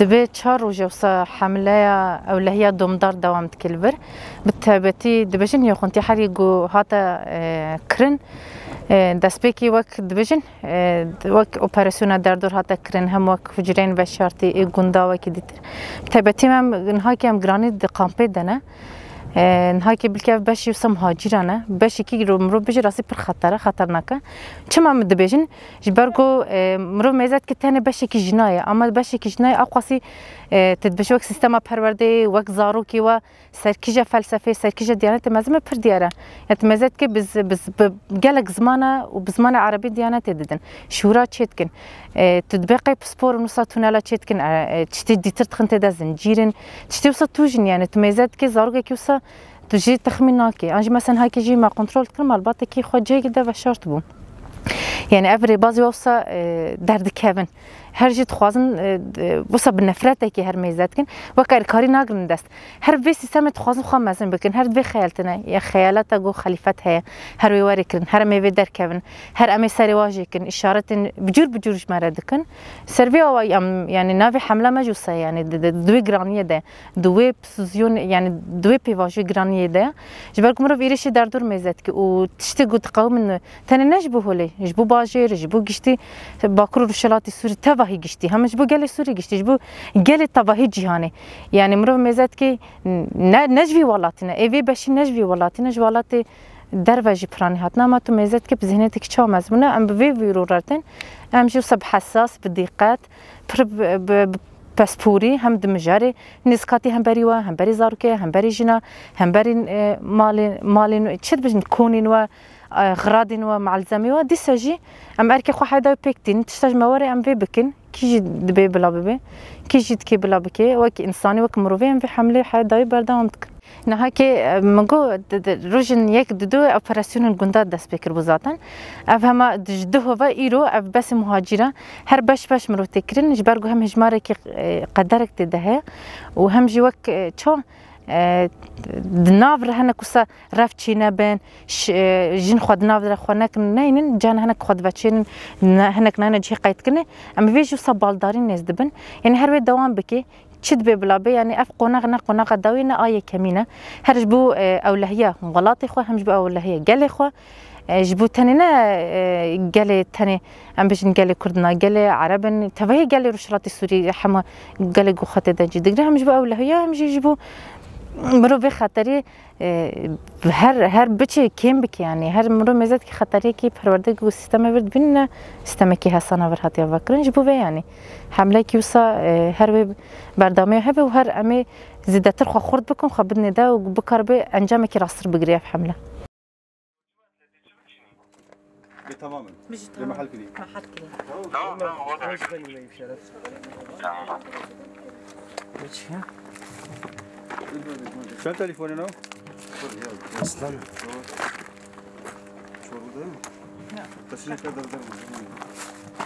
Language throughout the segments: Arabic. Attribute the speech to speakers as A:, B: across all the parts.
A: دبي چهار روز وصا حملة أولهية دومدار دوام تكلبر بالتابتي دبجن يخونتي حريقو هاتا كرن دسبيكي وك دبجن وك أوبراسيونا دردور هاتا كرن هم وك فجرين بشارتي غوندا وكي ديتر بالتابتي مام نهاكي ام غراني دي قامبي دانا نهاكي بالكاف باش يوصم هاجرانا باش كي مرو بيجي راسي بر خطرناكا كما مدبيجن جبركو مرو ميزات كتاني باش كي جنايه اما باش كي جنايه اقصي تدبش وك سيستما پروردي وك زاروكي و سركيجه فلسفه سركيجه ديانات مازم بر دياره ميزات كي بز قالك زمانه وبزمانه عربي ديانات ددن شورا تشتكن تدبقي بسبور نصاتنا لا تشتكن تشتي ديتر تخنت دا زنجيرن تشتي وصت توجن يعني ميزات كي زاروكي كي وصا تجي تخميناكي انجي مثلا هاكي جي ما كنترول كلمه الباطه كي خو جاي كدا بشارت بو يعني افري بازي وصا درد كيفن هر جي تخوازن وصا بنفرته كي هر ميزات كن وكار كاري ناغرن دست هر في سيستم تخوازن خو مازن بكن هر في خيالتنا يا خيالات جو خليفت هي هر وي وري كن هر مي در كيفن هر امي سري واجي كن اشاره بجور مراد كن سيرفي او يعني نافي حمله مجوسه يعني دوي جرانيه ده دوي بسوزيون يعني دوي بيفاجي جرانيه ده جبركم رو فيريش دردور ميزات كي وتشتي قد قوم تاني نجبو هولي جبو باجير جبو قشتي باكرو رشلاتي سوري تباهي قشتي هم جبو قالي سوري قشتي جبو قالي تباهي جهاني يعني مرو ميزات كي نجبي ولاتنا ايفي باش نجبي ولاتنا جوالاتي درواجي براني هاتنا ما تو ميزات كي بذهنيتك تشاو مزمونه ام بفي فيرورتن ام جو صب حساس بالدقات باسبوري هم دمجاري نسكاتي هم بري هم بري زاروكي هم بري جنا هم بري مالين تشد باش نكونين و غرادين ومعلزمي و دي ساجي ام اركي خو حدا بيكتين تشتاج مواري ام في بكن كيجي دبي بلا ببي كيجي تكي بلا بكي وك انساني وك مروفي ام في حمله حدا بردام تك نهاكي مگو روجن یک دو اپراسیون گنده دست بکر بزاتن افهما جده و ایرو اف بس مهاجره هر باش مرو تکرین جبرگو هم هجماره کی قدرک تده و هم جوک چو دنافر هنك وسا رفتشينا بين جن خد نافر خونك نين جان هنك خد بتشين هنك نانا جي قايت كني اما فيجو صبالدارين ناس دبن يعني هر دوام بكي تشد ببلابي يعني اف قناغ داوينا اي كمينه هرجبو اولهيه غلطي خو هم جبو اولهيه قال خو جبو تانينا قال تاني ام باش نقال كردنا قال عربن تبعي قال رشراتي سوري حما قال جو خط دجي دغري هم جبو اولهيه هم جيبو مرو به خطری هر بچه کم بک يعني هر مرو مزد کی خطری کی پرورده گو سیستم ورد بین سیستم کی حسنا ور هاتیا وکرنج بو يعني حمله کی وسا هر بردامه هبه و هر امی زیادتر خو خورد بکن خو بدن ده و بکار به انجام کی راستر بگیری في حمله
B: تماما محل كلي شو تليفوني نو؟ اصلا شو بدهم؟ لا بس انت تقدر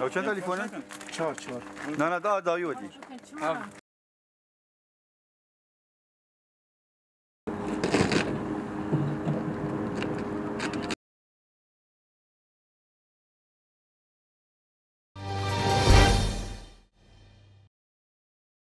B: او شو تليفونك؟ شار لا دا يودي